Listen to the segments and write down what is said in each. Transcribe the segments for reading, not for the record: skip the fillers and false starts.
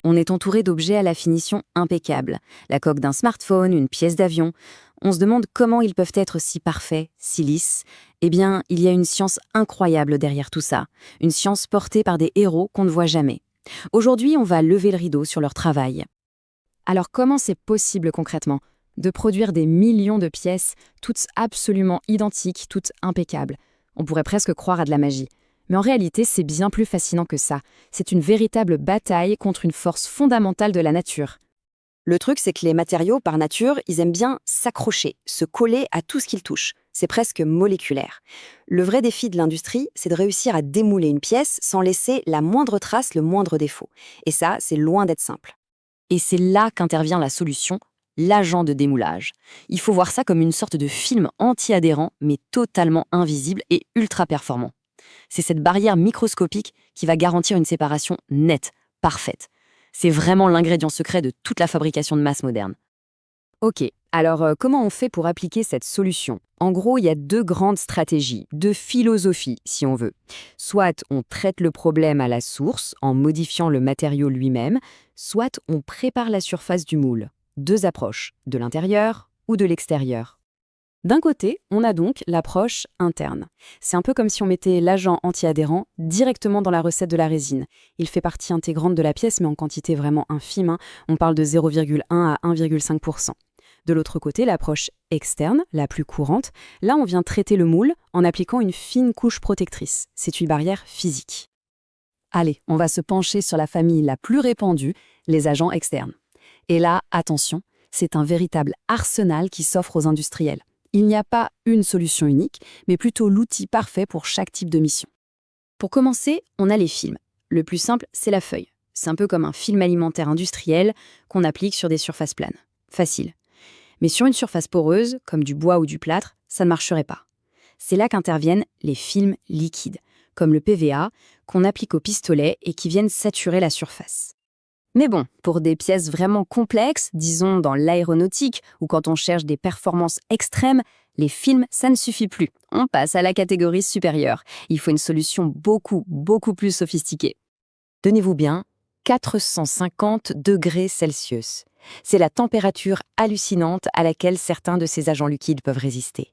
On est entouré d'objets à la finition impeccable. La coque d'un smartphone, une pièce d'avion. On se demande comment ils peuvent être si parfaits, si lisses. Eh bien, il y a une science incroyable derrière tout ça. Une science portée par des héros qu'on ne voit jamais. Aujourd'hui, on va lever le rideau sur leur travail. Alors comment c'est possible concrètement de produire des millions de pièces, toutes absolument identiques, toutes impeccables? On pourrait presque croire à de la magie. Mais en réalité, c'est bien plus fascinant que ça. C'est une véritable bataille contre une force fondamentale de la nature. Le truc, c'est que les matériaux, par nature, ils aiment bien s'accrocher, se coller à tout ce qu'ils touchent. C'est presque moléculaire. Le vrai défi de l'industrie, c'est de réussir à démouler une pièce sans laisser la moindre trace, le moindre défaut. Et ça, c'est loin d'être simple. Et c'est là qu'intervient la solution, l'agent de démoulage. Il faut voir ça comme une sorte de film anti-adhérent, mais totalement invisible et ultra performant. C'est cette barrière microscopique qui va garantir une séparation nette, parfaite. C'est vraiment l'ingrédient secret de toute la fabrication de masse moderne. Ok, alors comment on fait pour appliquer cette solution? En gros, il y a deux grandes stratégies, deux philosophies si on veut. Soit on traite le problème à la source en modifiant le matériau lui-même, soit on prépare la surface du moule. Deux approches, de l'intérieur ou de l'extérieur. D'un côté, on a donc l'approche interne. C'est un peu comme si on mettait l'agent anti-adhérent directement dans la recette de la résine. Il fait partie intégrante de la pièce, mais en quantité vraiment infime. On parle de 0,1 à 1,5%. De l'autre côté, l'approche externe, la plus courante, là on vient traiter le moule en appliquant une fine couche protectrice. C'est une barrière physique. Allez, on va se pencher sur la famille la plus répandue, les agents externes. Et là, attention, c'est un véritable arsenal qui s'offre aux industriels. Il n'y a pas une solution unique, mais plutôt l'outil parfait pour chaque type de mission. Pour commencer, on a les films. Le plus simple, c'est la feuille. C'est un peu comme un film alimentaire industriel qu'on applique sur des surfaces planes. Facile. Mais sur une surface poreuse, comme du bois ou du plâtre, ça ne marcherait pas. C'est là qu'interviennent les films liquides, comme le PVA, qu'on applique au pistolet et qui viennent saturer la surface. Mais bon, pour des pièces vraiment complexes, disons dans l'aéronautique ou quand on cherche des performances extrêmes, les films, ça ne suffit plus. On passe à la catégorie supérieure. Il faut une solution beaucoup plus sophistiquée. Tenez-vous bien, 450 degrés Celsius. C'est la température hallucinante à laquelle certains de ces agents liquides peuvent résister.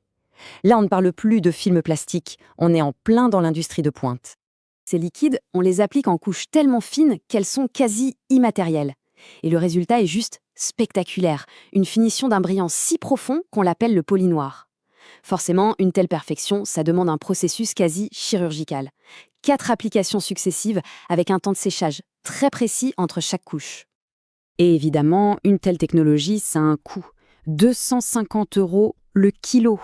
Là, on ne parle plus de films plastiques, on est en plein dans l'industrie de pointe. Ces liquides, on les applique en couches tellement fines qu'elles sont quasi immatérielles. Et le résultat est juste spectaculaire, une finition d'un brillant si profond qu'on l'appelle le polynoir. Forcément, une telle perfection, ça demande un processus quasi chirurgical. 4 applications successives avec un temps de séchage très précis entre chaque couche. Et évidemment, une telle technologie, ça a un coût. 250 € le kilo.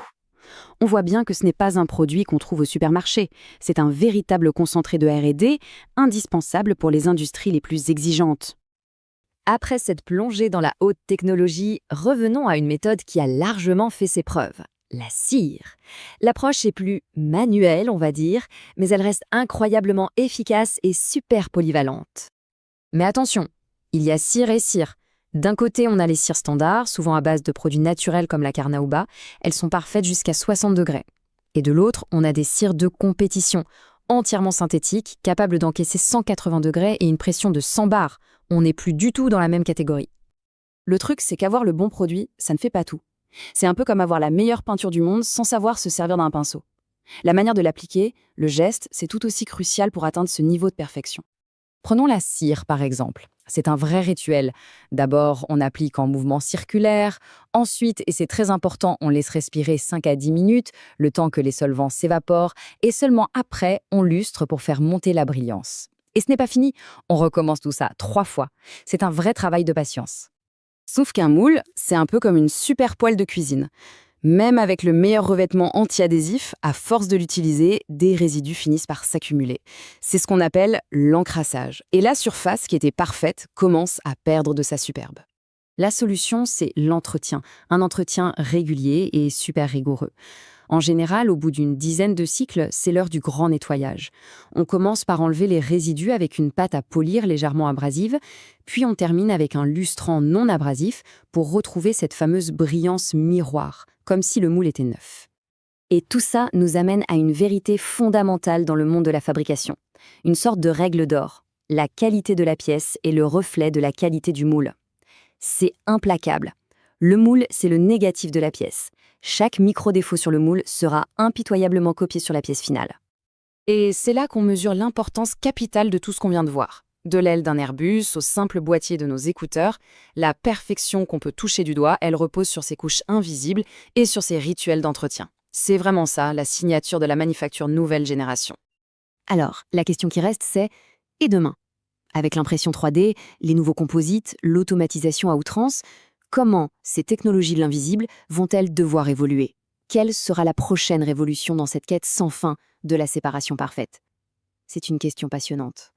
On voit bien que ce n'est pas un produit qu'on trouve au supermarché. C'est un véritable concentré de R&D, indispensable pour les industries les plus exigeantes. Après cette plongée dans la haute technologie, revenons à une méthode qui a largement fait ses preuves. La cire. L'approche est plus manuelle, on va dire, mais elle reste incroyablement efficace et super polyvalente. Mais attention, il y a cire et cire. D'un côté, on a les cires standards, souvent à base de produits naturels comme la carnauba. Elles sont parfaites jusqu'à 60 degrés. Et de l'autre, on a des cires de compétition, entièrement synthétiques, capables d'encaisser 180 degrés et une pression de 100 bars. On n'est plus du tout dans la même catégorie. Le truc, c'est qu'avoir le bon produit, ça ne fait pas tout. C'est un peu comme avoir la meilleure peinture du monde sans savoir se servir d'un pinceau. La manière de l'appliquer, le geste, c'est tout aussi crucial pour atteindre ce niveau de perfection. Prenons la cire, par exemple. C'est un vrai rituel. D'abord, on applique en mouvement circulaire. Ensuite, et c'est très important, on laisse respirer 5 à 10 minutes, le temps que les solvants s'évaporent. Et seulement après, on lustre pour faire monter la brillance. Et ce n'est pas fini. On recommence tout ça 3 fois. C'est un vrai travail de patience. Sauf qu'un moule, c'est un peu comme une super poêle de cuisine. Même avec le meilleur revêtement anti-adhésif, à force de l'utiliser, des résidus finissent par s'accumuler. C'est ce qu'on appelle l'encrassage. Et la surface, qui était parfaite, commence à perdre de sa superbe. La solution, c'est l'entretien. Un entretien régulier et super rigoureux. En général, au bout d'une dizaine de cycles, c'est l'heure du grand nettoyage. On commence par enlever les résidus avec une pâte à polir légèrement abrasive, puis on termine avec un lustrant non abrasif pour retrouver cette fameuse brillance miroir, comme si le moule était neuf. Et tout ça nous amène à une vérité fondamentale dans le monde de la fabrication, une sorte de règle d'or, La qualité de la pièce est le reflet de la qualité du moule. C'est implacable. Le moule, c'est le négatif de la pièce. Chaque micro-défaut sur le moule sera impitoyablement copié sur la pièce finale. Et c'est là qu'on mesure l'importance capitale de tout ce qu'on vient de voir. De l'aile d'un Airbus au simple boîtier de nos écouteurs, la perfection qu'on peut toucher du doigt, elle repose sur ces couches invisibles et sur ces rituels d'entretien. C'est vraiment ça, la signature de la manufacture nouvelle génération. Alors, la question qui reste, c'est « et demain ?» Avec l'impression 3D, les nouveaux composites, l'automatisation à outrance, comment ces technologies de l'invisible vont-elles devoir évoluer? Quelle sera la prochaine révolution dans cette quête sans fin de la séparation parfaite? C'est une question passionnante.